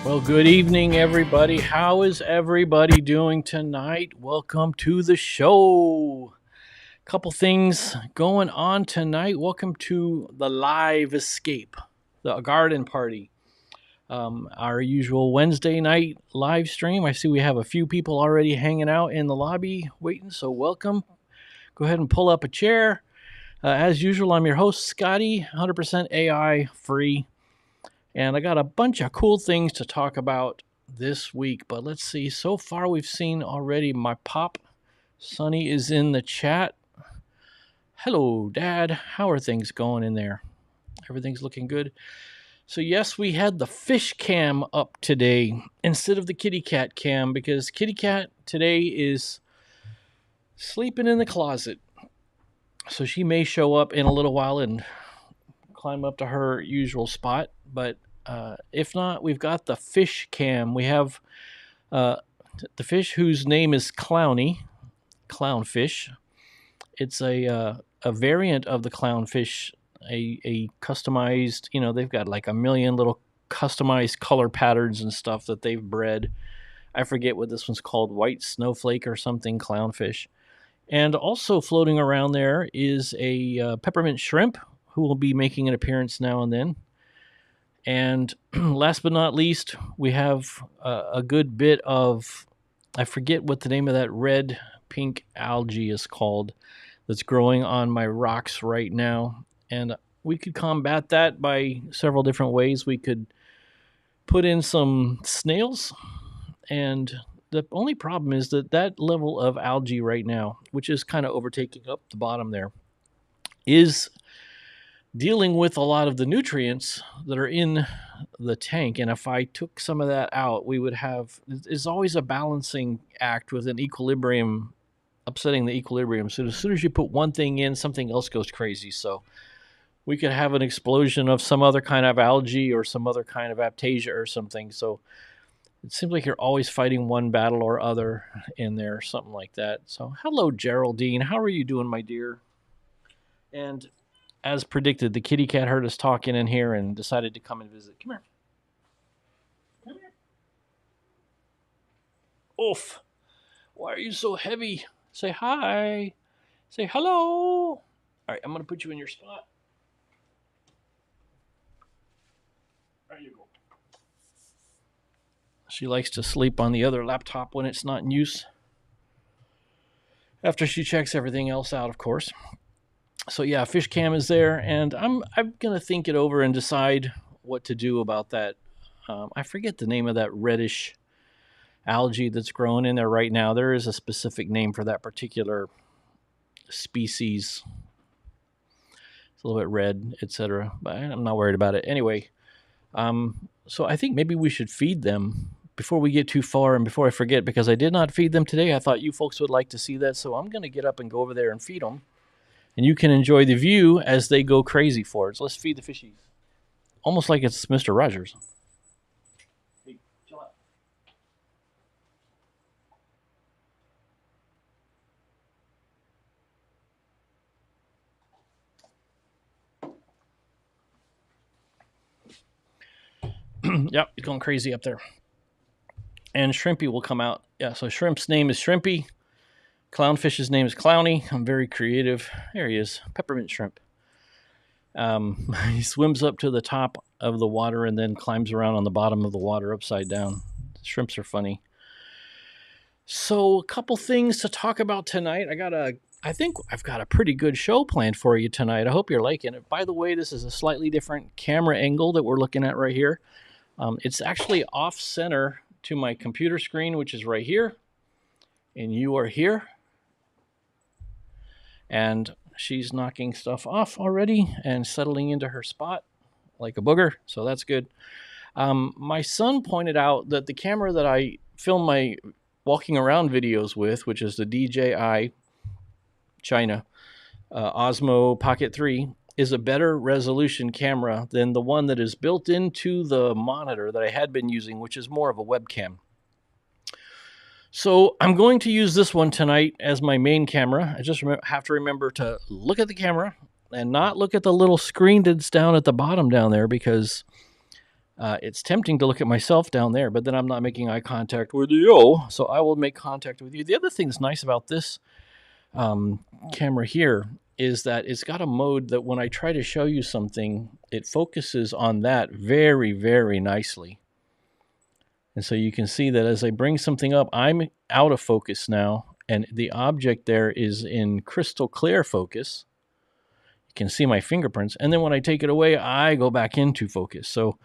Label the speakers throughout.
Speaker 1: Well, good evening, everybody. How is everybody doing tonight? Welcome to the show. Couple things going on tonight. Welcome to the live escape, the garden party. Our usual Wednesday night live stream. I see we have a few people already hanging out in the lobby waiting, so welcome. Go ahead and pull up a chair. As usual, I'm your host, Scotty, 100% AI free. And I got a bunch of cool things to talk about this week. But let's see. So far, we've seen already my pop. Sonny is in the chat. Hello, Dad. How are things going in there? Everything's looking good. So, yes, we had the fish cam up today instead of the kitty cat cam because kitty cat today is sleeping in the closet. So she may show up in a little while and climb up to her usual spot. But if not, we've got the fish cam. We have the fish whose name is Clowney, clownfish. It's a variant of the clownfish, a customized, they've got like a million little customized color patterns and stuff that they've bred. I forget what this one's called, white snowflake or something, clownfish. And also floating around there is a peppermint shrimp who will be making an appearance now and then. And last but not least, we have a good bit of, I forget what the name of that red pink algae is called that's growing on my rocks right now. And we could combat that by several different ways. We could put in some snails, and the only problem is that level of algae right now, which is kind of overtaking up the bottom there, is dealing with a lot of the nutrients that are in the tank. And if I took some of that out, we would have, it's always a balancing act with an equilibrium, upsetting the equilibrium. So as soon as you put one thing in, something else goes crazy. So we could have an explosion of some other kind of algae or some other kind of aptasia or something. So it seems like you're always fighting one battle or other in there, something like that. So hello, Geraldine. How are you doing, my dear? And as predicted, the kitty cat heard us talking in here and decided to come and visit. Come here. Come here. Oof. Why are you so heavy? Say hi. Say hello. All right, I'm going to put you in your spot. There you go. She likes to sleep on the other laptop when it's not in use. After she checks everything else out, of course. So yeah, fish cam is there, and I'm gonna think it over and decide what to do about that. I forget the name of that reddish algae that's growing in there right now. There is a specific name for that particular species. It's a little bit red, etc. But I'm not worried about it anyway. So I think maybe we should feed them before we get too far and before I forget, because I did not feed them today. I thought you folks would like to see that, so I'm gonna get up and go over there and feed them. And you can enjoy the view as they go crazy for it. So let's feed the fishies. Almost like it's Mr. Rogers. Hey, chill out. Yep, he's going crazy up there. And Shrimpy will come out. Yeah, so Shrimp's name is Shrimpy. Clownfish's name is Clowny. I'm very creative. There he is, peppermint shrimp. He swims up to the top of the water and then climbs around on the bottom of the water upside down. Shrimps are funny. So a couple things to talk about tonight. I think I've got a pretty good show planned for you tonight. I hope you're liking it. By the way, this is a slightly different camera angle that we're looking at right here. It's actually off center to my computer screen, which is right here. And you are here. And she's knocking stuff off already and settling into her spot like a booger, so that's good. My son pointed out that the camera that I film my walking around videos with, which is the DJI China Osmo Pocket 3, is a better resolution camera than the one that is built into the monitor that I had been using, which is more of a webcam. So I'm going to use this one tonight as my main camera. I just have to remember to look at the camera and not look at the little screen that's down at the bottom down there, because It's tempting to look at myself down there, but then I'm not making eye contact with you, so I will make contact with you. The other thing that's nice about this camera here is that it's got a mode that when I try to show you something, it focuses on that very, very nicely. And so you can see that as I bring something up, I'm out of focus now, and the object there is in crystal clear focus. You can see my fingerprints, and then when I take it away, I go back into focus. So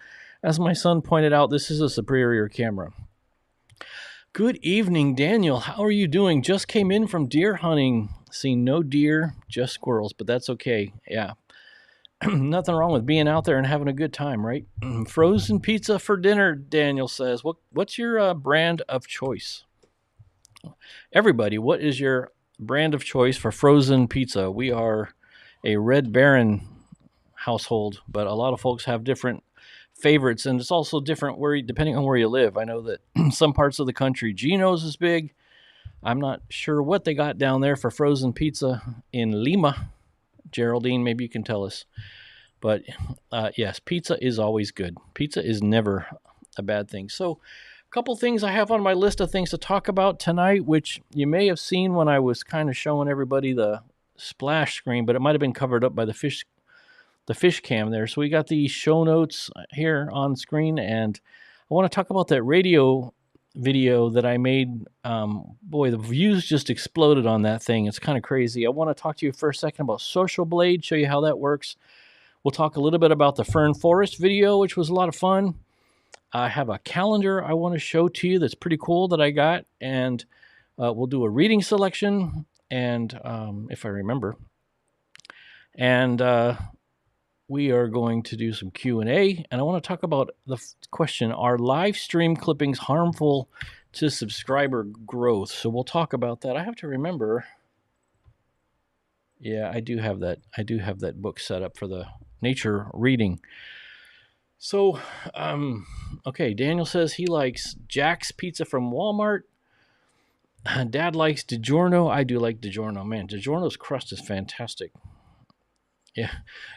Speaker 1: as my son pointed out, this is a superior camera. Good evening, Daniel. How are you doing? Just came in from deer hunting. Seen no deer, just squirrels, but that's okay. Yeah. Nothing wrong with being out there and having a good time, right? Frozen pizza for dinner, Daniel says. What's your brand of choice? Everybody, what is your brand of choice for frozen pizza? We are a Red Baron household, but a lot of folks have different favorites, and it's also different depending on where you live. I know that some parts of the country, Geno's is big. I'm not sure what they got down there for frozen pizza in Lima. Geraldine, maybe you can tell us. But yes, pizza is always good. Pizza is never a bad thing. So a couple things I have on my list of things to talk about tonight, which you may have seen when I was kind of showing everybody the splash screen, but it might have been covered up by the fish cam there. So we got the show notes here on screen, and I want to talk about that radio video that I made. Boy, the views just exploded on that thing. It's kind of crazy. I want to talk to you for a second about Social Blade, show you how that works. We'll talk a little bit about the Fern Forest video, which was a lot of fun. I have a calendar I want to show to you that's pretty cool that I got, and we'll do a reading selection, and if I remember. And we are going to do some Q&A, and I want to talk about the question, are live stream clippings harmful to subscriber growth? So we'll talk about that. I have to remember. Yeah, I do have that book set up for the nature reading. So, okay, Daniel says he likes Jack's Pizza from Walmart. Dad likes DiGiorno. I do like DiGiorno. Man, DiGiorno's crust is fantastic. Yeah.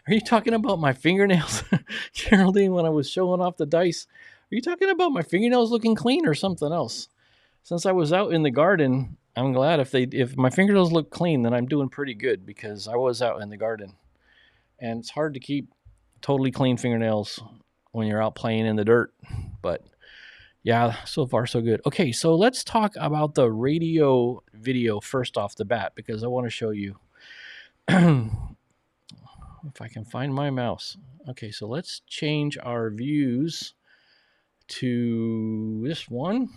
Speaker 1: Are you talking about my fingernails, Geraldine, when I was showing off the dice? Are you talking about my fingernails looking clean or something else? Since I was out in the garden, I'm glad if my fingernails look clean, then I'm doing pretty good because I was out in the garden. And it's hard to keep totally clean fingernails when you're out playing in the dirt. But yeah, so far so good. Okay, so let's talk about the radio video first off the bat because I want to show you. If I can find my mouse. Okay, so let's change our views to this one.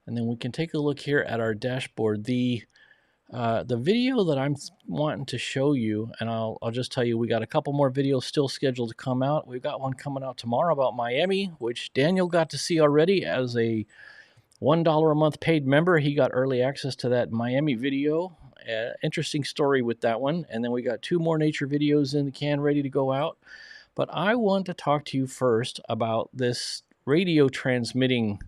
Speaker 1: And then we can take a look here at our dashboard. The video that I'm wanting to show you, and I'll just tell you, we got a couple more videos still scheduled to come out. We've got one coming out tomorrow about Miami, which Daniel got to see already as a $1 a month paid member. He got early access to that Miami video. Interesting story with that one. And then we got 2 more nature videos in the can ready to go out. But I want to talk to you first about this radio transmitting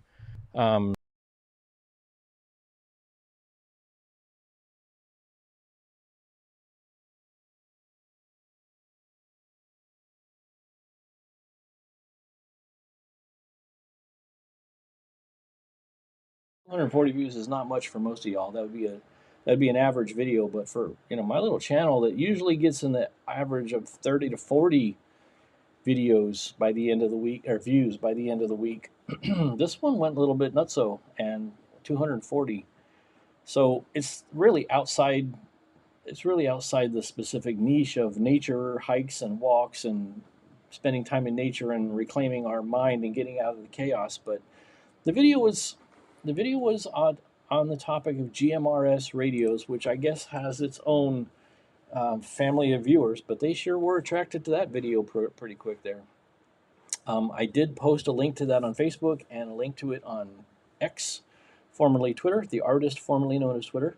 Speaker 1: 140 views is not much for most of y'all. That'd be an average video, but for my little channel that usually gets in the average of 30 to 40 videos by the end of the week, or views by the end of the week. This one went a little bit nutso, and 240. So it's really outside the specific niche of nature, hikes and walks and spending time in nature and reclaiming our mind and getting out of the chaos. But the video was on the topic of GMRS radios, which I guess has its own family of viewers, but they sure were attracted to that video pretty quick there. I did post a link to that on Facebook and a link to it on X, formerly Twitter, the artist formerly known as Twitter.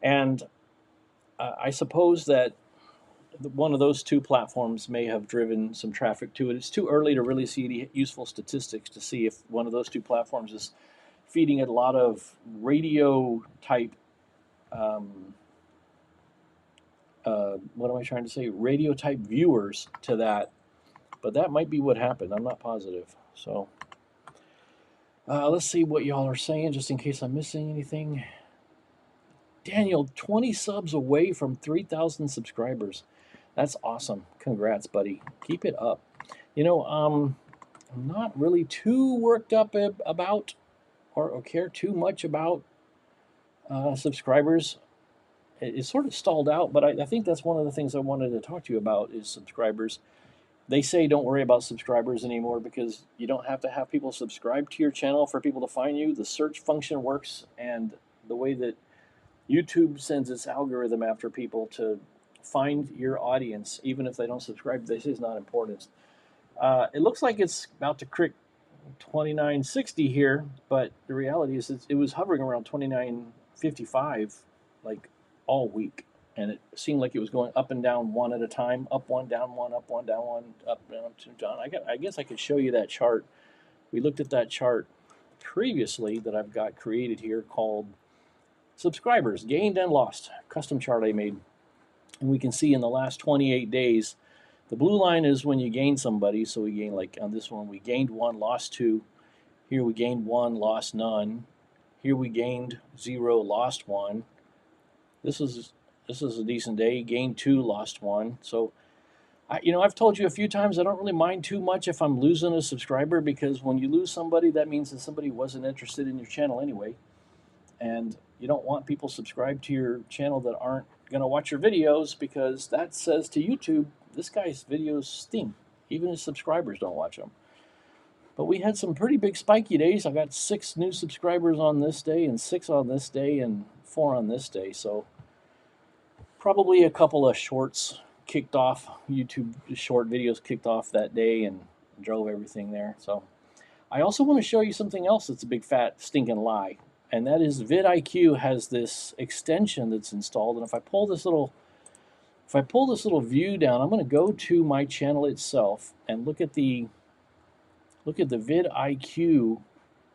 Speaker 1: And I suppose that one of those 2 platforms may have driven some traffic to it. It's too early to really see any useful statistics to see if one of those 2 platforms is feeding a lot of radio type radio type viewers to that but that might be what happened. I'm not positive. So let's see what y'all are saying, just in case I'm missing anything. Daniel, 20 subs away from 3,000 subscribers. That's awesome. Congrats, buddy. Keep it up. You know, I'm not really too worked up about or care too much about subscribers. It's sort of stalled out, but I think that's one of the things I wanted to talk to you about is subscribers. They say don't worry about subscribers anymore because you don't have to have people subscribe to your channel for people to find you. The search function works, and the way that YouTube sends its algorithm after people to find your audience, even if they don't subscribe, this is not important. It looks like it's about to crick 2960 here, but the reality is it was hovering around 2955 like all week, and it seemed like it was going up and down one at a time, up one, down one, up one, down one, up, down, two, down. I guess I could show you that chart. We looked at that chart previously that I've got created here called subscribers gained and lost, custom chart I made, and we can see in the last 28 days the blue line is when you gain somebody. So we gained, like on this one, we gained one, lost two. Here we gained one, lost none. Here we gained 0, lost 1. This is a decent day. Gained 2, lost 1. So, I've told you a few times I don't really mind too much if I'm losing a subscriber, because when you lose somebody, that means that somebody wasn't interested in your channel anyway. And you don't want people subscribed to your channel that aren't going to watch your videos, because that says to YouTube, this guy's videos stink. Even his subscribers don't watch them. But we had some pretty big spiky days. I got 6 new subscribers on this day, and 6 on this day, and 4 on this day. So probably a couple of shorts kicked off, YouTube short videos kicked off that day and drove everything there. So I also want to show you something else that's a big fat stinking lie. And that is vidIQ has this extension that's installed. And if I pull this little view down, I'm going to go to my channel itself and look at the vidIQ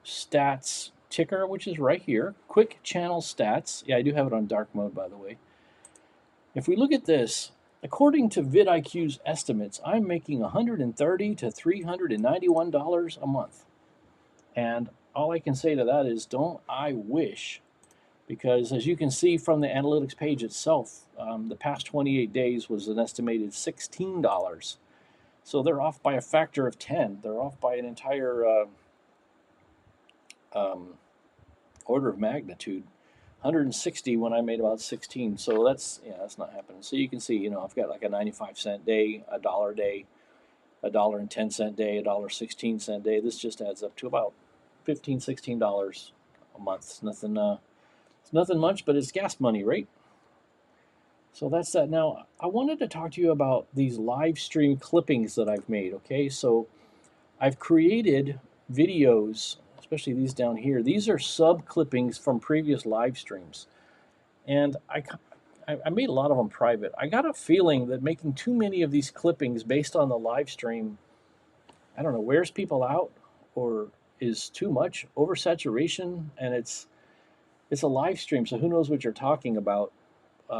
Speaker 1: stats ticker, which is right here. Quick channel stats. Yeah, I do have it on dark mode, by the way. If we look at this, according to vidIQ's estimates, I'm making $130 to $391 a month. And all I can say to that is, don't I wish? Because as you can see from the analytics page itself, the past 28 days was an estimated $16. So they're off by a factor of 10. They're off by an entire order of magnitude. 160 when I made about 16. So that's not happening. So you can see, I've got like a 95-cent day, a $1 day, $1.10 day, a $1.16 day. This just adds up to about $15, $16 a month. It's nothing much, but it's gas money, right? So that's that. Now, I wanted to talk to you about these live stream clippings that I've made, okay? So I've created videos, especially these down here. These are sub clippings from previous live streams. And I made a lot of them private. I got a feeling that making too many of these clippings based on the live stream, I don't know, wears people out or is too much oversaturation, and it's a live stream, so who knows what you're talking about.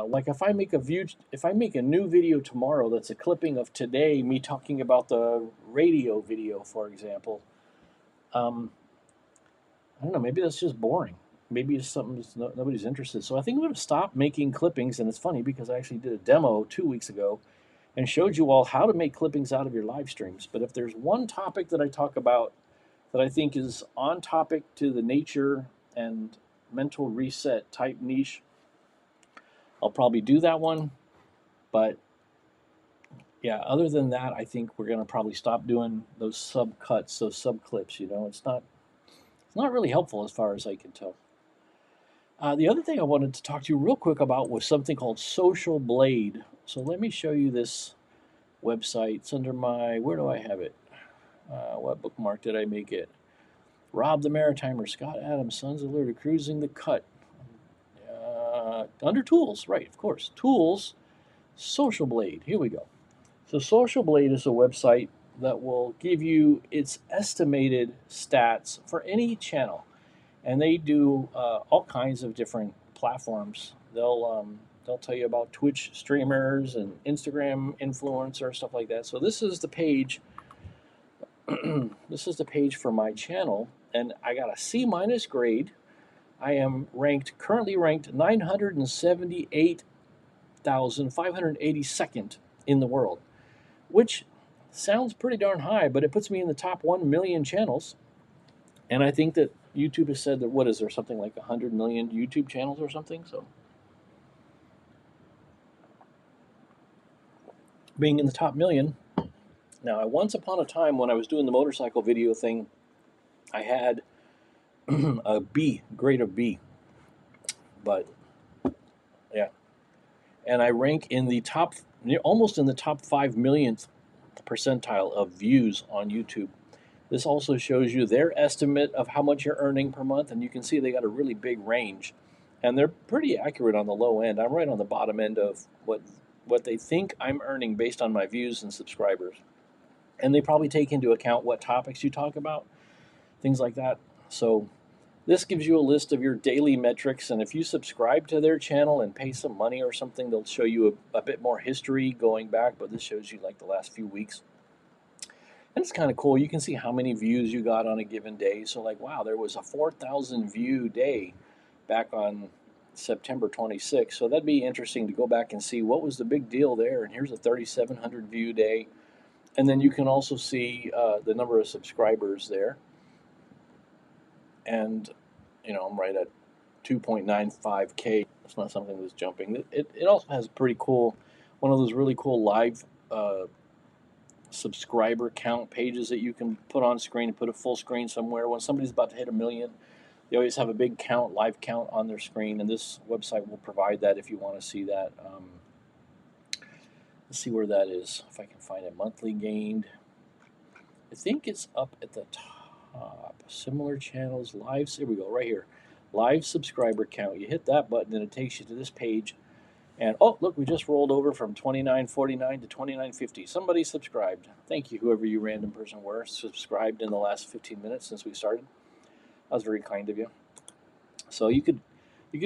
Speaker 1: Like if I make a new video tomorrow that's a clipping of today, me talking about the radio video, for example, I don't know, maybe that's just boring. Maybe it's something that's nobody's interested. So I think I'm going to stop making clippings, and it's funny because I actually did a demo 2 weeks ago and showed you all how to make clippings out of your live streams. But if there's one topic that I talk about that I think is on topic to the nature and mental reset type niche, I'll probably do that one. But yeah, other than that, I think we're going to probably stop doing those sub cuts, those sub clips. It's not really helpful as far as I can tell. The other thing I wanted to talk to you real quick about was something called Social Blade. So let me show you this website. It's under my, where do I have it? What bookmark did I make it? Rob the Maritimer, Scott Adams, Sons of Liberty, Cruising the Cut. Under Tools, right, of course. Tools, Social Blade. Here we go. So Social Blade is a website that will give you its estimated stats for any channel. And they do all kinds of different platforms. They'll They'll tell you about Twitch streamers and Instagram influencers, stuff like that. So this is the page. This is the page for my channel, and I got a C minus grade. I am currently ranked 978,582nd in the world, which sounds pretty darn high, but it puts me in the top 1 million channels. And I think that YouTube has said that, what is there, something like 100 million YouTube channels or something? So being in the top million. Now, once upon a time when I was doing the motorcycle video thing, I had a B, grade of B. But yeah, and I rank in the top, almost in the top 5 millionth percentile of views on YouTube. This also shows you their estimate of how much you're earning per month, and you can see they got a really big range, and they're pretty accurate on the low end. I'm right on the bottom end of what they think I'm earning based on my views and subscribers. And they probably take into account what topics you talk about, things like that. So this gives you a list of your daily metrics, and if you subscribe to their channel and pay some money or something, they'll show you a bit more history going back, but this shows you like the last few weeks. And it's kind of cool. You can see how many views you got on a given day. So like, wow, there was a 4,000 view day back on September 26th. So that'd be interesting to go back and see what was the big deal there. And here's a 3,700 view day. And then you can also see the number of subscribers there. And, you know, I'm right at 2.95K. It's not something that's jumping. It also has pretty cool, one of those really cool live subscriber count pages that you can put on screen and put a full screen somewhere. When somebody's about to hit 1 million, they always have a big count, live count on their screen, and this website will provide that if you want to see that. Let's see where that is, if I can find it. Monthly gained. I think it's up at the top. Similar channels, live. Here we go, right here. Live subscriber count. You hit that button and it takes you to this page. And oh, look, we just rolled over from 29.49 to 29.50. Somebody subscribed. Thank you, whoever you random person were, subscribed in the last 15 minutes since we started. That was very kind of you. So you could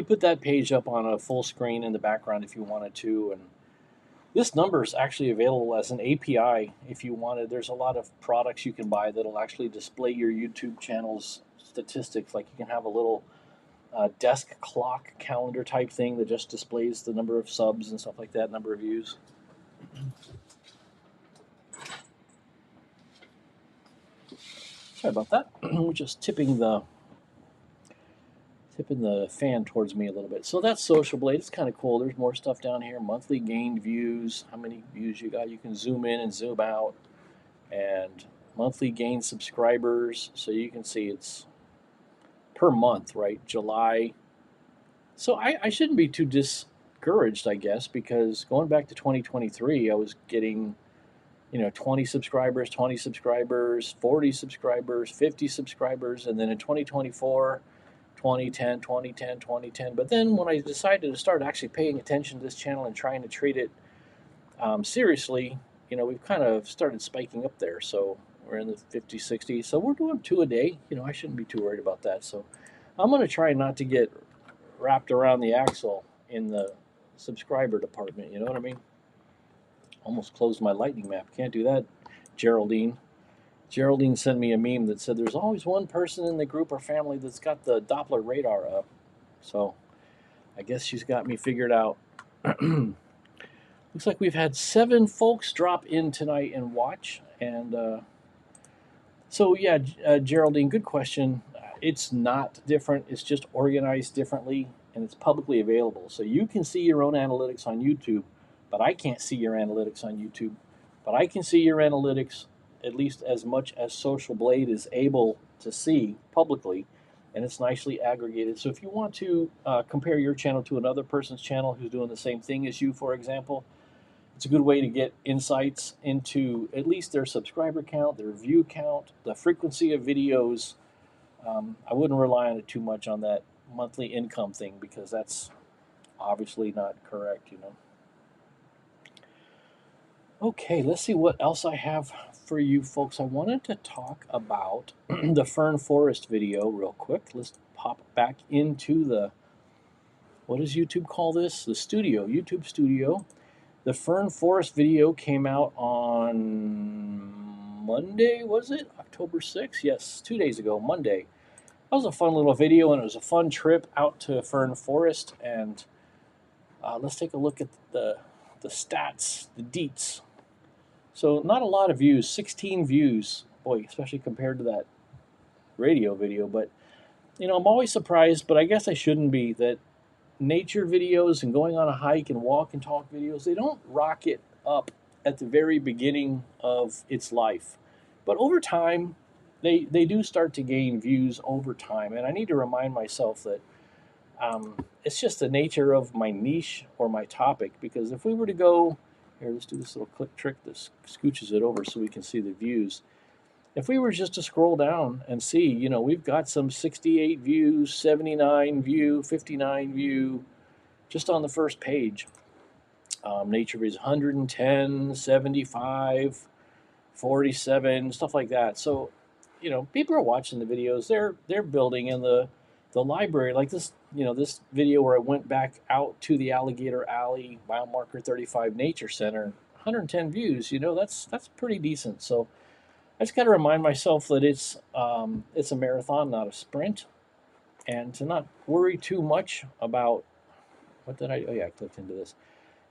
Speaker 1: put that page up on a full screen in the background if you wanted to. And this number is actually available as an API if you wanted. There's a lot of products you can buy that'll actually display your YouTube channel's statistics. Like you can have a little desk clock calendar type thing that just displays the number of subs and stuff like that, number of views. Sorry about that. We're just tipping the fan towards me a little bit. So that's Social Blade. It's kind of cool. There's more stuff down here. Monthly gained views, how many views you got. You can zoom in and zoom out. And monthly gained subscribers. So you can see it's per month, right? July. So I shouldn't be too discouraged, I guess, because going back to 2023, I was getting, 20 subscribers, 40 subscribers, 50 subscribers, and then in 2024, 2010, 2010, 2010. But then when I decided to start actually paying attention to this channel and trying to treat it seriously, we've kind of started spiking up there. So we're in the 50, 60. So we're doing 2 a day. I shouldn't be too worried about that. So I'm going to try not to get wrapped around the axle in the subscriber department. You know what I mean? Almost closed my lightning map. Can't do that, Geraldine. Geraldine sent me a meme that said there's always one person in the group or family that's got the Doppler radar up. So I guess she's got me figured out. Looks like we've had 7 folks drop in tonight and watch. And so, yeah, Geraldine, good question. It's not different. It's just organized differently, and it's publicly available. So you can see your own analytics on YouTube, but I can't see your analytics on YouTube. But I can see your analytics at least as much as Social Blade is able to see publicly, and it's nicely aggregated. So if you want to compare your channel to another person's channel who's doing the same thing as you, for example, it's a good way to get insights into at least their subscriber count, their view count, the frequency of videos. I wouldn't rely on it too much on that monthly income thing because that's obviously not correct, Okay, let's see what else I have for you folks. I wanted to talk about the Fern Forest video real quick. Let's pop back into the what does YouTube call this? The studio, YouTube studio. The Fern Forest video came out on Monday, was it? October 6th? Yes, 2 days ago, Monday. That was a fun little video, and it was a fun trip out to Fern Forest. And let's take a look at the stats, the deets. So not a lot of views, 16 views. Boy, especially compared to that radio video. But, you know, I'm always surprised, but I guess I shouldn't be, that nature videos and going on a hike and walk and talk videos, they don't rocket up at the very beginning of its life. But over time, they do start to gain views over time. And I need to remind myself that it's just the nature of my niche or my topic. Because if we were to go, here, let's do this little click trick that scooches it over so we can see the views. If we were just to scroll down and see, you know, we've got some 68 views, 79 view, 59 view, just on the first page. Nature is 110, 75, 47, stuff like that. So, you know, people are watching the videos. They're building in the library, like this, you know, this video where I went back out to the Alligator Alley Mile Marker 35 Nature Center, 110 views. You know, that's pretty decent. So I just got to remind myself that it's a marathon, not a sprint, and to not worry too much about what did I? Oh yeah, I clicked into this,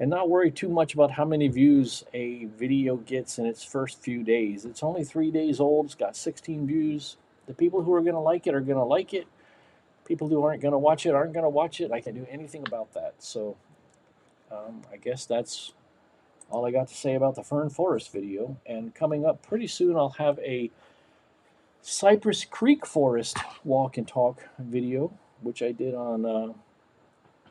Speaker 1: and not worry too much about how many views a video gets in its first few days. It's only 3 days old. It's got 16 views. The people who are going to like it are going to like it. People who aren't going to watch it aren't going to watch it. I can't do anything about that. So I guess that's all I got to say about the Fern Forest video. And coming up pretty soon, I'll have a Cypress Creek Forest walk and talk video, which I did on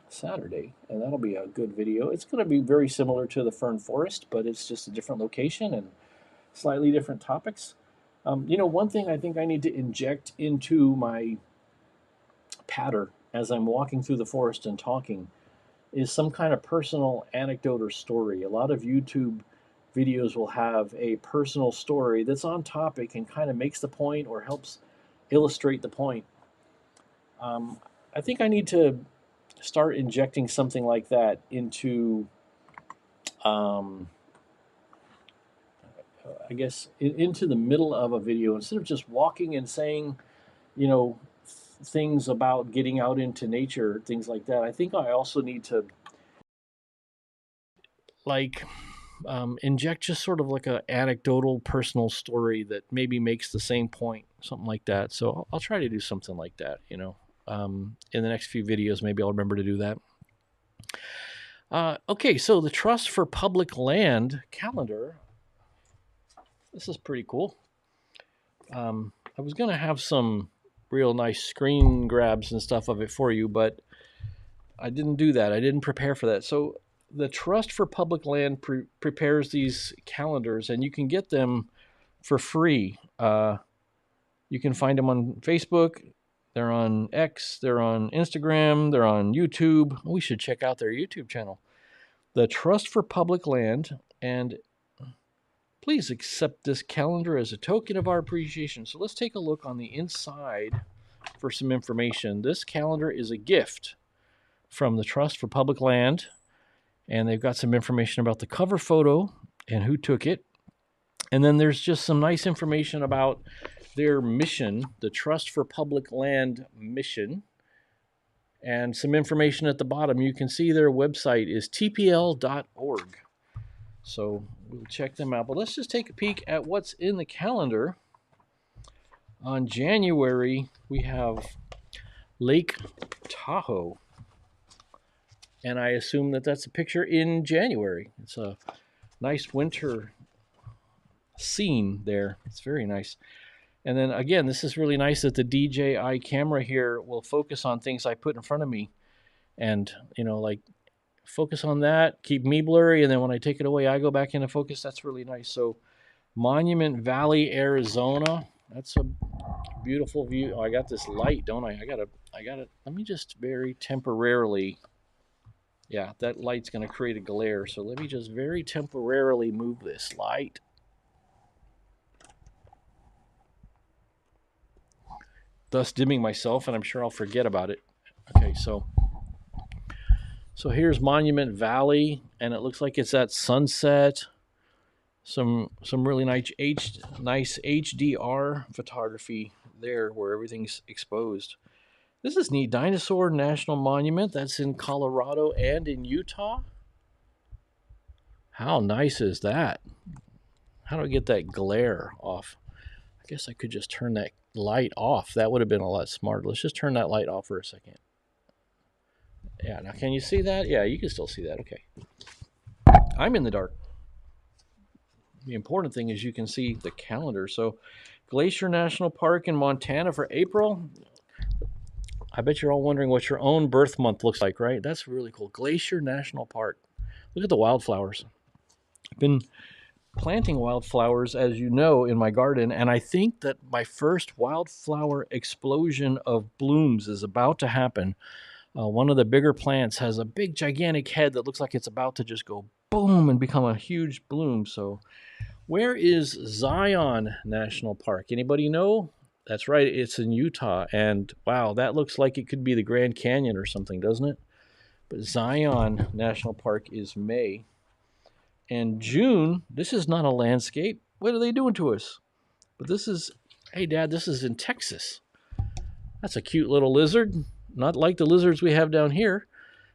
Speaker 1: Saturday, and that'll be a good video. It's going to be very similar to the Fern Forest, but it's just a different location and slightly different topics. You know, one thing I think I need to inject into my patter as I'm walking through the forest and talking is some kind of personal anecdote or story. A lot of YouTube videos will have a personal story that's on topic and kind of makes the point or helps illustrate the point. I think I need to start injecting something like that into, I guess, into the middle of a video instead of just walking and saying, you know, things about getting out into nature, things like that. I think I also need to like inject just sort of like a anecdotal personal story that maybe makes the same point, something like that. So I'll try to do something like that, you know. In the next few videos, maybe I'll remember to do that. Okay, so the Trust for Public Land calendar. This is pretty cool. I was going to have some real nice screen grabs and stuff of it for you, but I didn't do that. I didn't prepare for that. So the Trust for Public Land prepares these calendars, and you can get them for free. You can find them on Facebook. They're on X. They're on Instagram. They're on YouTube. We should check out their YouTube channel. The Trust for Public Land, and please accept this calendar as a token of our appreciation. So let's take a look on the inside for some information. This calendar is a gift from the Trust for Public Land, and they've got some information about the cover photo and who took it. And then there's just some nice information about their mission, the Trust for Public Land mission, and some information at the bottom. You can see their website is tpl.org. So we'll check them out. But let's just take a peek at what's in the calendar. On January, we have Lake Tahoe. And I assume that that's a picture in January. It's a nice winter scene there. It's very nice. And then again, this is really nice that the DJI camera here will focus on things I put in front of me. And, you know, like focus on that, keep me blurry, and then when I take it away, I go back into focus. That's really nice. So Monument Valley, Arizona. That's a beautiful view. Oh, I got this light, don't I? I gotta, let me just very temporarily, yeah, that light's gonna create a glare. So let me just very temporarily move this light. Thus dimming myself, and I'm sure I'll forget about it. Okay, so So here's Monument Valley, and it looks like it's at sunset. Some really nice HDR photography there where everything's exposed. This is neat. Dinosaur National Monument. That's in Colorado and in Utah. How nice is that? How do I get that glare off? I guess I could just turn that light off. That would have been a lot smarter. Let's just turn that light off for a second. Yeah, now can you see that? Yeah, you can still see that. Okay. I'm in the dark. The important thing is you can see the calendar. So Glacier National Park in Montana for April. I bet you're all wondering what your own birth month looks like, right? That's really cool. Glacier National Park. Look at the wildflowers. I've been planting wildflowers, as you know, in my garden, and I think that my first wildflower explosion of blooms is about to happen. One of the bigger plants has a big, gigantic head that looks like it's about to just go boom and become a huge bloom. So where is Zion National Park? Anybody know? That's right, it's in Utah. And wow, that looks like it could be the Grand Canyon or something, doesn't it? But Zion National Park is May. And June, this is not a landscape. What are they doing to us? But this is, hey, Dad, this is in Texas. That's a cute little lizard. Not like the lizards we have down here.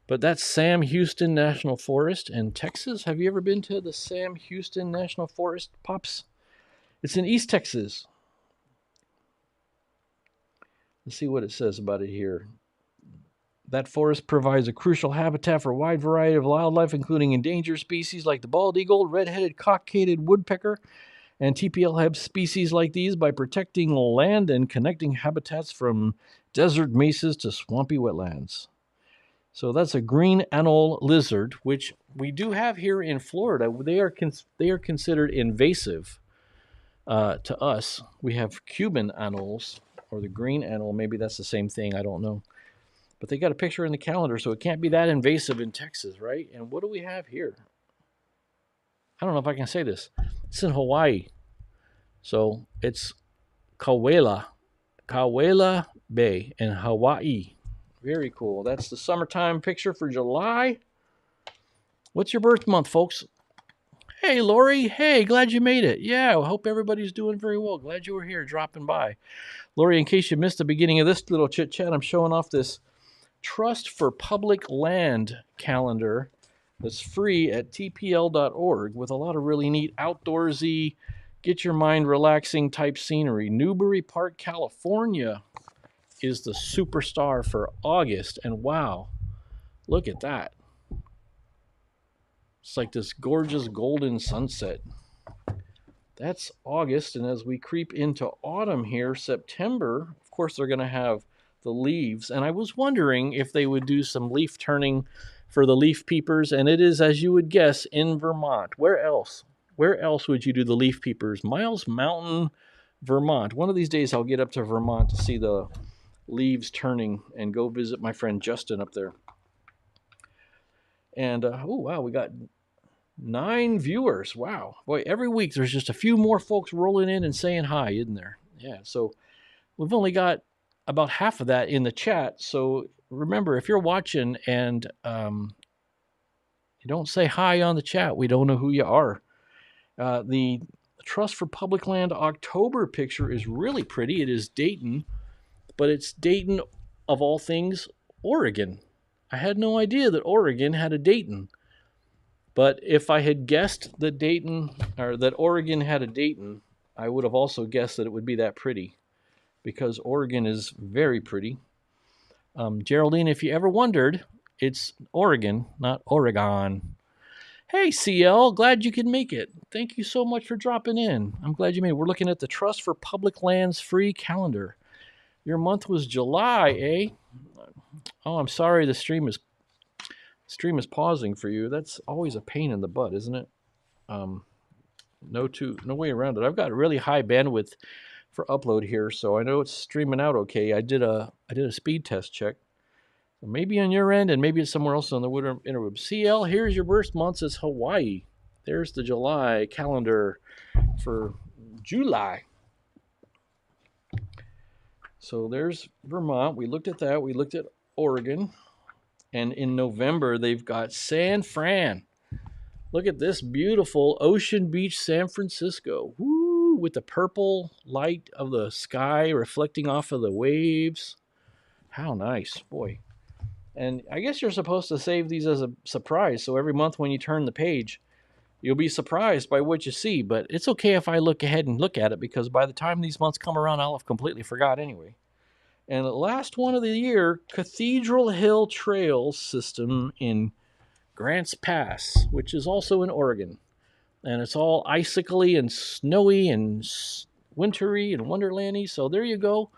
Speaker 1: But that's Sam Houston National Forest in Texas. Have you ever been to the Sam Houston National Forest, Pops? It's in East Texas. Let's see what it says about it here. That forest provides a crucial habitat for a wide variety of wildlife, including endangered species like the bald eagle, red-headed cockaded woodpecker, and TPL species like these by protecting land and connecting habitats from desert mesas to swampy wetlands. So that's a green anole lizard, which we do have here in Florida. They are considered invasive to us. We have Cuban anoles, or the green anole. Maybe that's the same thing. I don't know. But they got a picture in the calendar, so it can't be that invasive in Texas, right? And what do we have here? I don't know if I can say this. It's in Hawaii. So it's Kauwela Bay in Hawaii. Very cool. That's the summertime picture for July. What's your birth month, folks? Hey, Lori. Hey, glad you made it. Yeah, I hope everybody's doing very well. Glad you were here dropping by. Lori, in case you missed the beginning of this little chit-chat, I'm showing off this Trust for Public Land calendar that's free at tpl.org with a lot of really neat outdoorsy, get your mind relaxing type scenery. Newbury Park, California is the superstar for August. And wow, look at that. It's like this gorgeous golden sunset. That's August. And as we creep into autumn here, September, of course, they're going to have the leaves. And I was wondering if they would do some leaf turning for the leaf peepers. And it is, as you would guess, in Vermont. Where else? Where else would you do the leaf peepers? Miles Mountain, Vermont. One of these days I'll get up to Vermont to see the leaves turning and go visit my friend Justin up there. And, oh, wow, we got 9 viewers. Wow. Boy, every week there's just a few more folks rolling in and saying hi, isn't there? Yeah, so we've only got about half of that in the chat. So remember, if you're watching and you don't say hi on the chat, we don't know who you are. The Trust for Public Land October picture is really pretty. It is Dayton, but it's Dayton, of all things, Oregon. I had no idea that Oregon had a Dayton. But if I had guessed that Dayton, or that Oregon had a Dayton, I would have also guessed that it would be that pretty, because Oregon is very pretty. Geraldine, if you ever wondered, it's Oregon, not Oregon. Hey, CL, glad you could make it. Thank you so much for dropping in. I'm glad you made it. We're looking at the Trust for Public Lands free calendar. Your month was July, eh? Oh, I'm sorry the stream is pausing for you. That's always a pain in the butt, isn't it? No way around it. I've got really high bandwidth for upload here, so I know it's streaming out okay. I did a speed test check. So maybe on your end, and maybe it's somewhere else on the interweb. CL, here's your birth month. It's Hawaii. There's the July calendar for July. So there's Vermont. We looked at that. We looked at Oregon. And in November, they've got San Fran. Look at this beautiful Ocean Beach, San Francisco. Woo, with the purple light of the sky reflecting off of the waves. How nice, boy. And I guess you're supposed to save these as a surprise. So every month when you turn the page, you'll be surprised by what you see. But it's okay if I look ahead and look at it, because by the time these months come around, I'll have completely forgot anyway. And the last one of the year, Cathedral Hill Trail System in Grants Pass, which is also in Oregon. And it's all icicly and snowy and wintry and wonderlandy. So there you go.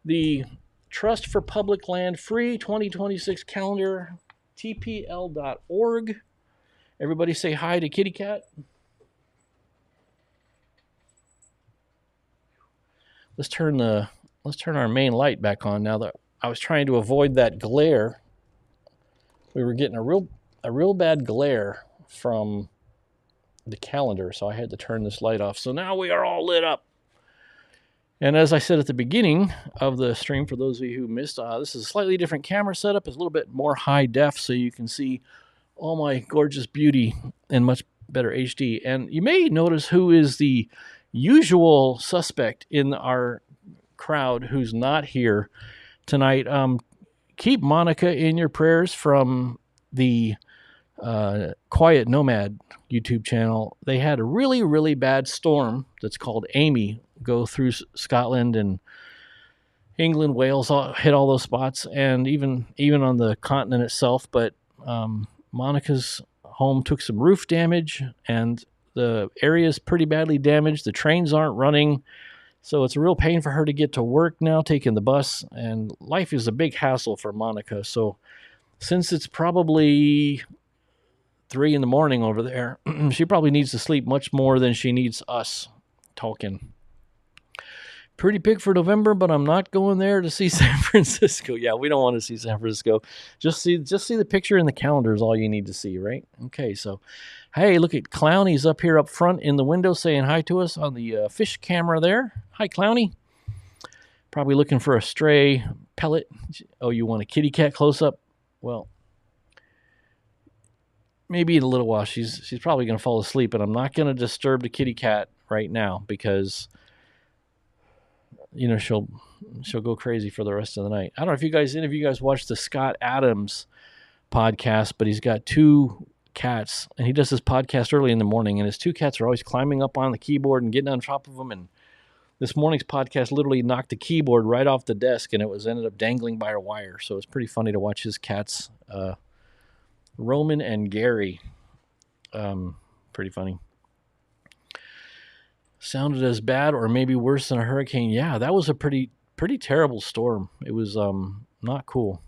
Speaker 1: The Trust for Public Land Free 2026 calendar, tpl.org. Everybody say hi to Kitty Cat. Let's turn our main light back on now that I was trying to avoid that glare. We were getting a real bad glare from the calendar, so I had to turn this light off. So now we are all lit up. And as I said at the beginning of the stream, for those of you who missed, this is a slightly different camera setup. It's a little bit more high def, so you can see all my gorgeous beauty in much better HD. And you may notice who is the usual suspect in our crowd who's not here tonight. Keep Monika in your prayers from the Quiet Nomad YouTube channel. They had a really, really bad storm that's called Amy go through Scotland and England, Wales, hit all those spots, and even on the continent itself. But Monika's home took some roof damage, and the area is pretty badly damaged. The trains aren't running, so it's a real pain for her to get to work now, taking the bus, and life is a big hassle for Monika. So since it's probably 3 a.m. over there, she probably needs to sleep much more than she needs us talking. Pretty big for November, but I'm not going there to see San Francisco. Yeah, we don't want to see San Francisco. Just see the picture in the calendar is all you need to see, right? Okay, so, hey, look at Clowny's up here up front in the window saying hi to us on the fish camera there. Hi, Clowny. Probably looking for a stray pellet. Oh, you want a kitty cat close-up? Well, maybe in a little while. She's probably going to fall asleep, and I'm not going to disturb the kitty cat right now because she'll go crazy for the rest of the night. I don't know if any of you guys watched the Scott Adams podcast, but he's got 2 cats, and he does this podcast early in the morning, and his 2 cats are always climbing up on the keyboard and getting on top of him. And this morning's podcast literally knocked the keyboard right off the desk, and it ended up dangling by a wire. So it's pretty funny to watch his cats, Roman and Gary. Pretty funny. Sounded as bad or maybe worse than a hurricane. Yeah, that was a pretty terrible storm. It was not cool.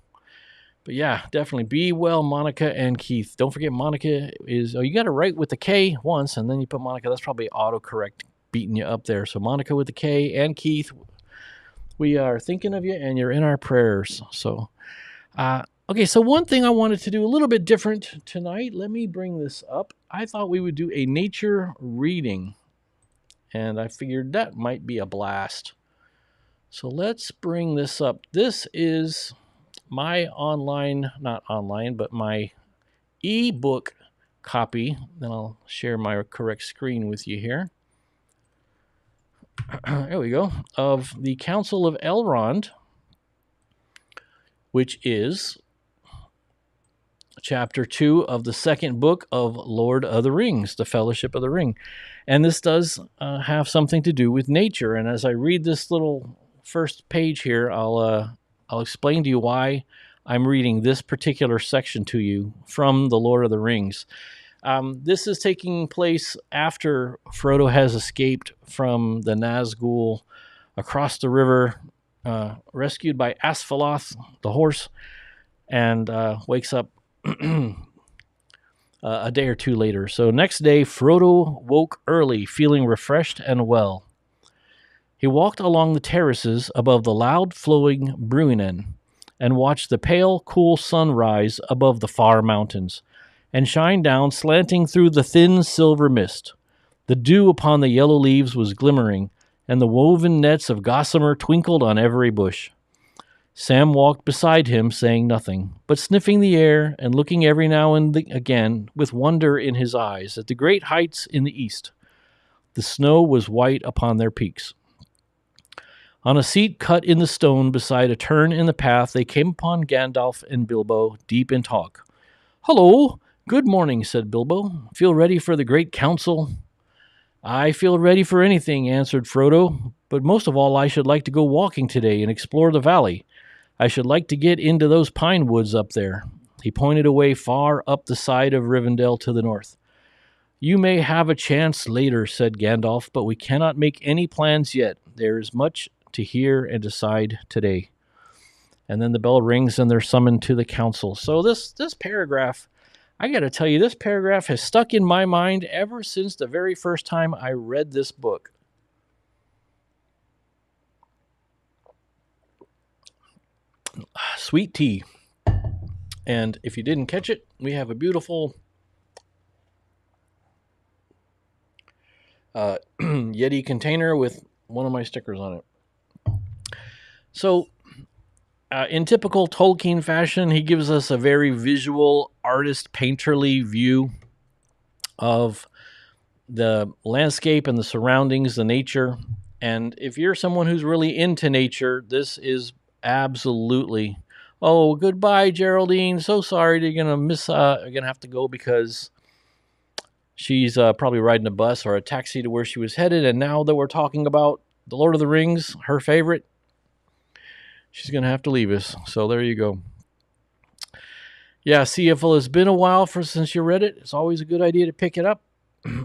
Speaker 1: But yeah, definitely be well, Monika and Keith. Don't forget Monika is, you got to write with the K once, and then you put Monika. That's probably autocorrect beating you up there. So Monika with the K and Keith, we are thinking of you, and you're in our prayers. So, okay, so one thing I wanted to do a little bit different tonight. Let me bring this up. I thought we would do a nature reading, and I figured that might be a blast. So let's bring this up. This is my my ebook copy. Then I'll share my correct screen with you here. There we go. Of the Council of Elrond, which is Chapter 2 of the second book of Lord of the Rings, The Fellowship of the Ring. And this does have something to do with nature. And as I read this little first page here, I'll explain to you why I'm reading this particular section to you from The Lord of the Rings. This is taking place after Frodo has escaped from the Nazgul across the river, rescued by Asphaleth, the horse, and wakes up a day or 2 later. So next day, Frodo woke early, feeling refreshed and well. He walked along the terraces above the loud-flowing Bruinen and watched the pale, cool sun rise above the far mountains and shine down, slanting through the thin silver mist. The dew upon the yellow leaves was glimmering, and the woven nets of gossamer twinkled on every bush. Sam walked beside him, saying nothing, but sniffing the air and looking every now and again with wonder in his eyes at the great heights in the east. The snow was white upon their peaks. On a seat cut in the stone beside a turn in the path, they came upon Gandalf and Bilbo, deep in talk. "Hello! Good morning," said Bilbo. "Feel ready for the great council?" "I feel ready for anything," answered Frodo, "but most of all I should like to go walking today and explore the valley. I should like to get into those pine woods up there." He pointed away far up the side of Rivendell to the north. "You may have a chance later," said Gandalf, "but we cannot make any plans yet. There is much to hear and decide today." And then the bell rings and they're summoned to the council. So this paragraph, I got to tell you, this paragraph has stuck in my mind ever since the very first time I read this book. Sweet tea. And if you didn't catch it, we have a beautiful Yeti container with one of my stickers on it. So, in typical Tolkien fashion, he gives us a very visual, artist, painterly view of the landscape and the surroundings, the nature. And if you're someone who's really into nature, this is absolutely. Oh, goodbye, Geraldine. So sorry you're gonna have to go because she's probably riding a bus or a taxi to where she was headed. And now that we're talking about The Lord of the Rings, her favorite, she's going to have to leave us. So there you go. Yeah, see, if it's been a while since you read it, it's always a good idea to pick it up.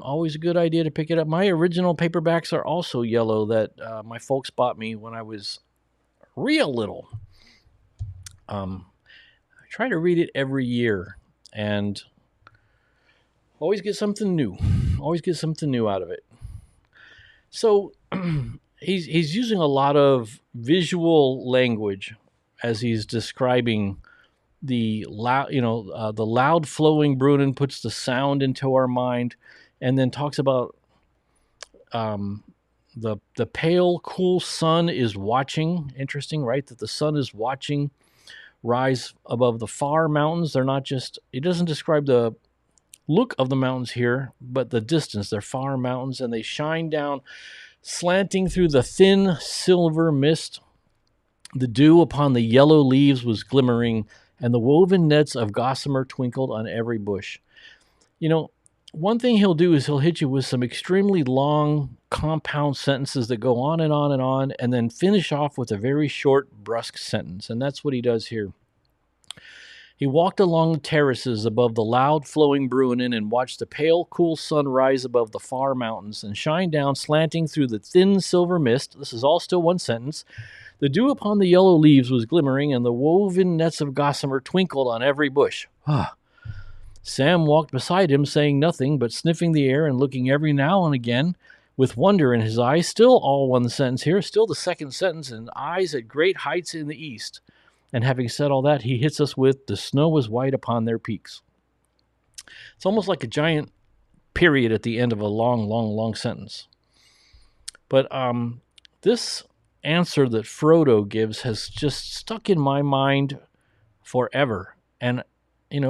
Speaker 1: Always a good idea to pick it up. My original paperbacks are also yellow that my folks bought me when I was real little. I try to read it every year and always get something new. Always get something new out of it. So he's using a lot of visual language as he's describing the loud, the loud flowing Brunnen puts the sound into our mind, and then talks about the pale, cool sun is watching. Interesting, right? That the sun is watching rise above the far mountains. They're not just. It doesn't describe the look of the mountains here, but the distance. They're far mountains, and they shine down, slanting through the thin silver mist. The dew upon the yellow leaves was glimmering, and the woven nets of gossamer twinkled on every bush. One thing he'll do is he'll hit you with some extremely long, compound sentences that go on and on and on, and then finish off with a very short, brusque sentence. And that's what he does here. He walked along the terraces above the loud flowing Brunnen and watched the pale, cool sun rise above the far mountains and shine down, slanting through the thin silver mist. This is all still one sentence. The dew upon the yellow leaves was glimmering, and the woven nets of gossamer twinkled on every bush. Sam walked beside him, saying nothing, but sniffing the air and looking every now and again with wonder in his eyes. Still all one sentence here, still the second sentence, and eyes at great heights in the east. And having said all that, he hits us with, the snow was white upon their peaks. It's almost like a giant period at the end of a long, long, long sentence. But this answer that Frodo gives has just stuck in my mind forever. And,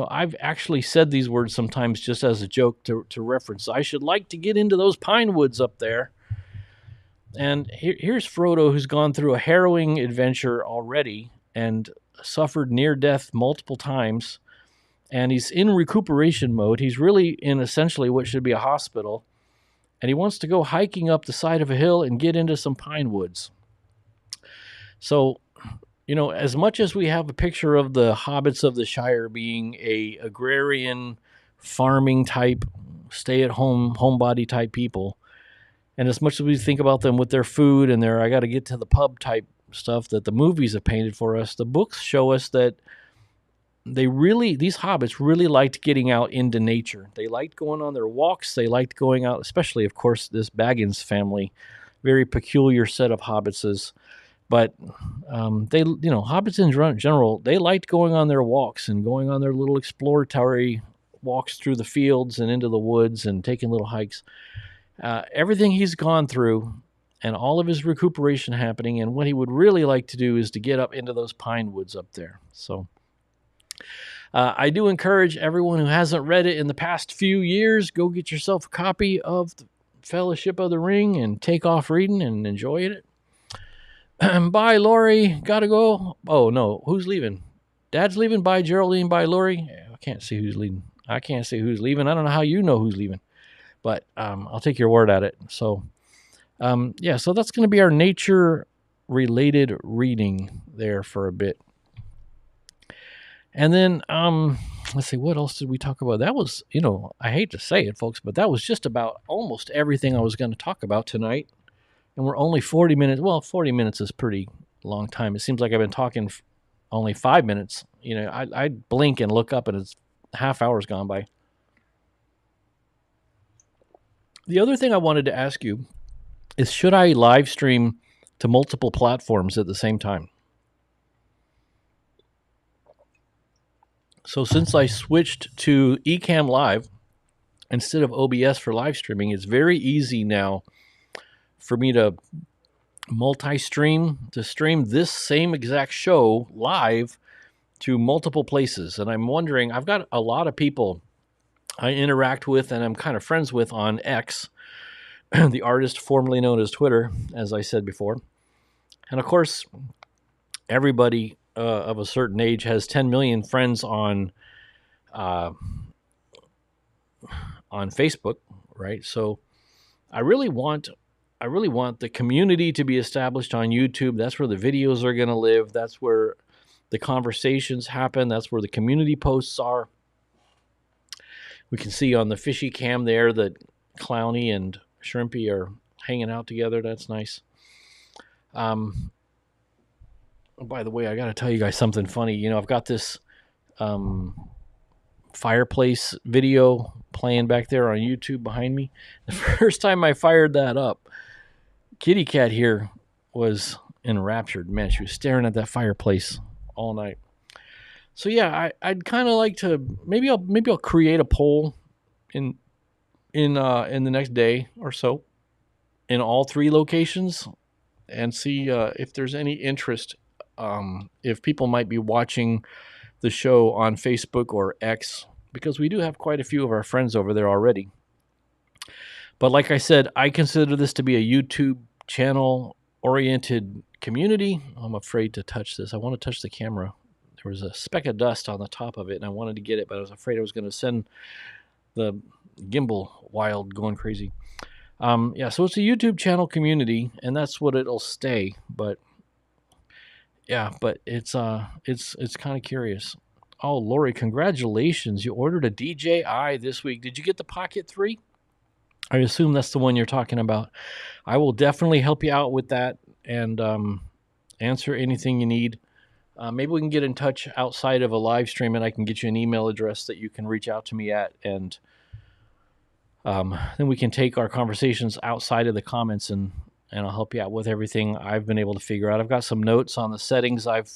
Speaker 1: I've actually said these words sometimes just as a joke to reference. I should like to get into those pine woods up there. And here's Frodo, who's gone through a harrowing adventure already and suffered near death multiple times. And he's in recuperation mode. He's really in essentially what should be a hospital. And he wants to go hiking up the side of a hill and get into some pine woods. So, as much as we have a picture of the hobbits of the Shire being a agrarian, farming type, stay-at-home, homebody type people, and as much as we think about them with their food and their I got to get to the pub type stuff that the movies have painted for us, the books show us that these hobbits really liked getting out into nature. They liked going on their walks. They liked going out, especially, of course, this Baggins family, very peculiar set of hobbitses. But hobbits in general, they liked going on their walks and going on their little exploratory walks through the fields and into the woods and taking little hikes. Everything he's gone through and all of his recuperation happening. And what he would really like to do is to get up into those pine woods up there. So I do encourage everyone who hasn't read it in the past few years, go get yourself a copy of the Fellowship of the Ring and take off reading and enjoy it. Bye, Lori. Gotta go. Oh, no. Who's leaving? Dad's leaving. Bye, Geraldine. Bye, Lori. I can't see who's leaving. I can't see who's leaving. I don't know how you know who's leaving, but I'll take your word at it. So, yeah, so that's going to be our nature-related reading there for a bit. And then, let's see, what else did we talk about? That was, I hate to say it, folks, but that was just about almost everything I was going to talk about tonight. And we're only 40 minutes. Well, 40 minutes is pretty long time. It seems like I've been talking only 5 minutes. I blink and look up and it's half hour's gone by. The other thing I wanted to ask you is, should I live stream to multiple platforms at the same time? So since I switched to Ecamm Live instead of OBS for live streaming, it's very easy now for me to multi-stream, to stream this same exact show live to multiple places. And I'm wondering, I've got a lot of people I interact with and I'm kind of friends with on X, the artist formerly known as Twitter, as I said before. And of course, everybody of a certain age has 10 million friends on Facebook, right? So I really want the community to be established on YouTube. That's where the videos are going to live. That's where the conversations happen. That's where the community posts are. We can see on the fishy cam there that Clowny and Shrimpy are hanging out together. That's nice. By the way, I got to tell you guys something funny. I've got this fireplace video playing back there on YouTube behind me. The first time I fired that up, Kitty Cat here was enraptured. Man, she was staring at that fireplace all night. So yeah, I'd kind of like to maybe I'll create a poll in the next day or so in all 3 locations and see if there's any interest. If people might be watching the show on Facebook or X, because we do have quite a few of our friends over there already. But like I said, I consider this to be a YouTube channel oriented community. I'm afraid to touch this. I want to touch the camera. There was a speck of dust on the top of it and I wanted to get it, but I was afraid I was going to send the gimbal wild, going crazy. Yeah, so it's a YouTube channel community and that's what it'll stay. But yeah, but it's kind of curious. Oh, Lori, congratulations. You ordered a DJI this week. Did you get the Pocket 3? I assume that's the one you're talking about. I will definitely help you out with that and answer anything you need. Maybe we can get in touch outside of a live stream and I can get you an email address that you can reach out to me at. And then we can take our conversations outside of the comments and I'll help you out with everything I've been able to figure out. I've got some notes on the settings I've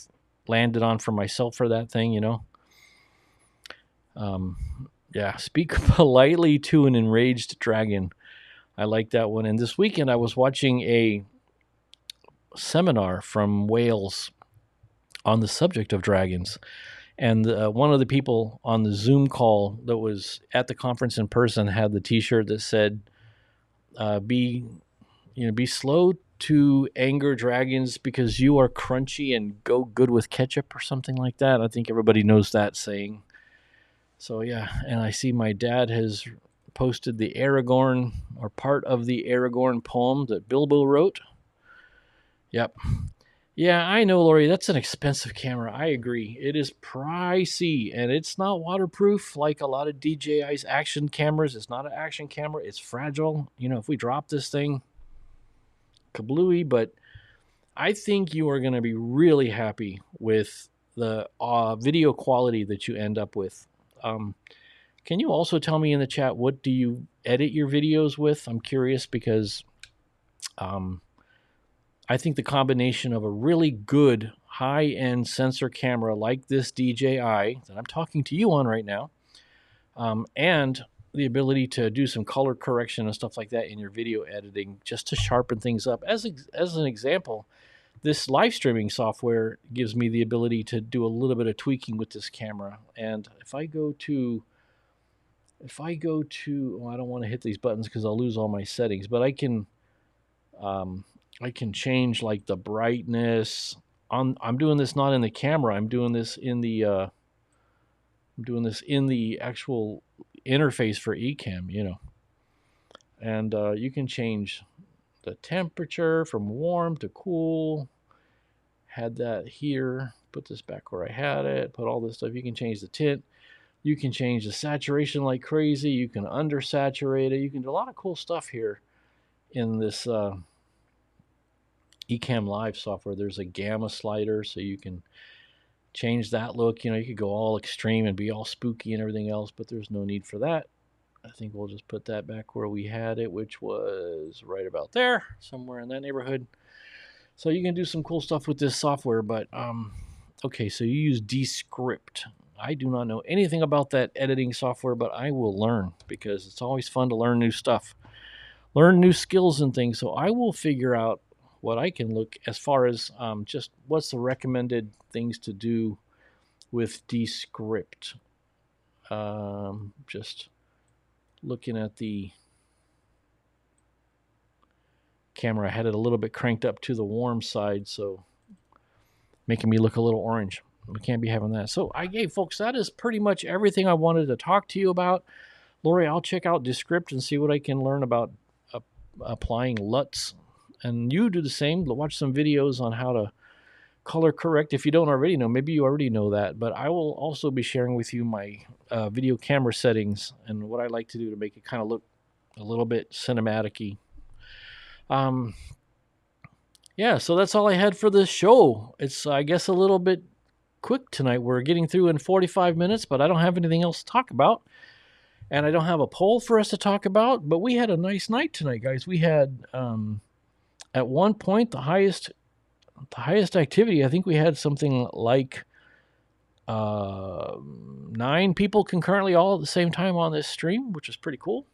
Speaker 1: landed on for myself for that thing, Yeah, speak politely to an enraged dragon. I like that one. And this weekend I was watching a seminar from Wales on the subject of dragons. And one of the people on the Zoom call that was at the conference in person had the T-shirt that said, be slow to anger dragons because you are crunchy and go good with ketchup or something like that. I think everybody knows that saying. So yeah, and I see my dad has posted the Aragorn, or part of the Aragorn poem that Bilbo wrote. Yep. Yeah, I know, Lori, that's an expensive camera. I agree. It is pricey, and it's not waterproof like a lot of DJI's action cameras. It's not an action camera. It's fragile. If we drop this thing, kablooey. But I think you are going to be really happy with the video quality that you end up with. Can you also tell me in the chat, what do you edit your videos with? I'm curious because I think the combination of a really good high-end sensor camera like this DJI that I'm talking to you on right now, and the ability to do some color correction and stuff like that in your video editing, just to sharpen things up. As an example, this live streaming software gives me the ability to do a little bit of tweaking with this camera. And if I go to, oh, I don't want to hit these buttons because I'll lose all my settings, but I can change like the brightness. I'm doing this not in the camera. I'm doing this in the actual interface for Ecamm, And you can change the temperature from warm to cool. Had that here. Put this back where I had it. Put all this stuff. You can change the tint. You can change the saturation like crazy. You can undersaturate it. You can do a lot of cool stuff here in this Ecamm Live software. There's a gamma slider, so you can change that look. You could go all extreme and be all spooky and everything else, but there's no need for that. I think we'll just put that back where we had it, which was right about there, somewhere in that neighborhood. So you can do some cool stuff with this software, but okay, so you use Descript. I do not know anything about that editing software, but I will learn because it's always fun to learn new stuff, learn new skills and things. So I will figure out what I can look as far as just what's the recommended things to do with Descript. Just looking at the camera, I had it a little bit cranked up to the warm side, so making me look a little orange. We can't be having that. So folks, that is pretty much everything I wanted to talk to you about. Lori, I'll check out Descript and see what I can learn about applying LUTs. And you do the same. Watch some videos on how to color correct. If you don't already know, maybe you already know that, but I will also be sharing with you my video camera settings and what I like to do to make it kind of look a little bit cinematic-y. Yeah, so that's all I had for this show. It's, I guess, a little bit quick tonight. We're getting through in 45 minutes, but I don't have anything else to talk about. And I don't have a poll for us to talk about, but we had a nice night tonight, guys. We had, at one point, the highest activity. I think we had something like 9 people concurrently all at the same time on this stream, which is pretty cool.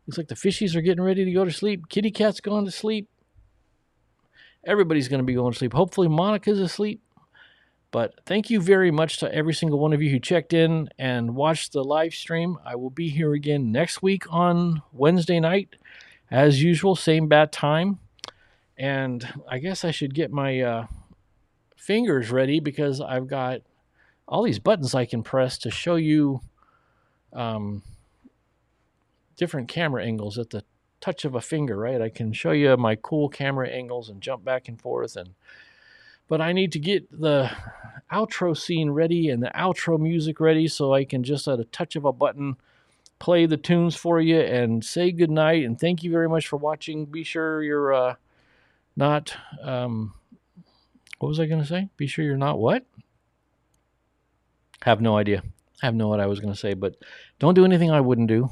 Speaker 1: Looks like the fishies are getting ready to go to sleep. Kitty cat's going to sleep. Everybody's going to be going to sleep. Hopefully Monika's asleep. But thank you very much to every single one of you who checked in and watched the live stream. I will be here again next week on Wednesday night. As usual, same bat time. And I guess I should get my fingers ready because I've got all these buttons I can press to show you different camera angles at the touch of a finger, right? I can show you my cool camera angles and jump back and forth. But I need to get the outro scene ready and the outro music ready so I can just at a touch of a button play the tunes for you and say goodnight. And thank you very much for watching. Be sure you're not, what was I going to say? Be sure you're not what? Have no idea. I have no what I was going to say, but don't do anything I wouldn't do.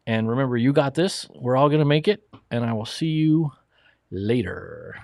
Speaker 1: And remember, you got this. We're all going to make it. And I will see you later.